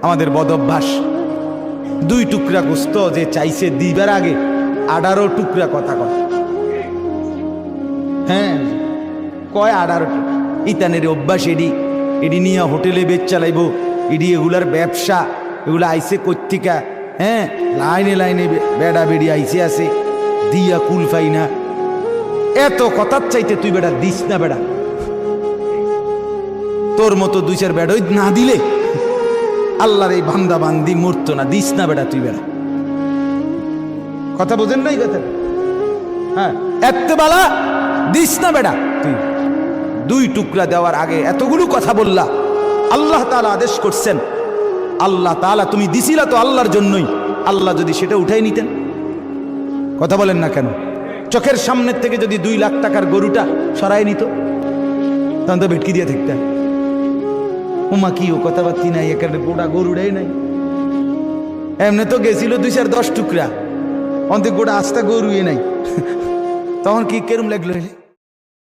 আমাদের বদ অভ্যাস। 2 টুকরা গোস্ত যে চাইছে দিবার আগে 18 টুকরা কথা কয়। হ্যাঁ কয় 18 ইতানের অভ্যাস। এডি নিয়ে হোটেলে বেচ চালাইব, এডি এগুলার ব্যবসা, এগুলো আইসে কর্তিকা। হ্যাঁ লাইনে লাইনে বেড়া বেড়ি আইসে আছে, দিয়া কুল পাই না। এত কথার চাইতে তুই বেড়া দিস না বেড়া। তোর মতো 2-4 বেড়া না দিলে আল্লাহর এই বান্দা বান্দি মরতো না। দিস না বেড়া তুই বেড়া। কথা বোঝেন নাই কথা? হ্যাঁ এত বালা দিস না বেড়া তুই। 2 টুকরা দেওয়ার আগে এতগুলো কথা বললা। আল্লাহ তাআলা আদেশ করছেন, আল্লাহ তাআলা তুমি দিছিলা তো আল্লাহর জন্যই। আল্লাহ যদি সেটা উঠাই নিতেন, কথা বলেন না কেন? চোখের সামনের থেকে যদি 2 লাখ টাকার গরুটা সরাই নিত, তখন তো ভেটকি দিয়ে থাকতেন। ওমা কি ও কথাবার্তি নাই, এখানে গোটা গরুটাই নাই। এমনি তো গেছিল 2-4-10 টুকরা, অন্তে গোটা আস্তা গরুই নাই। তখন কি কেরম লাগলো?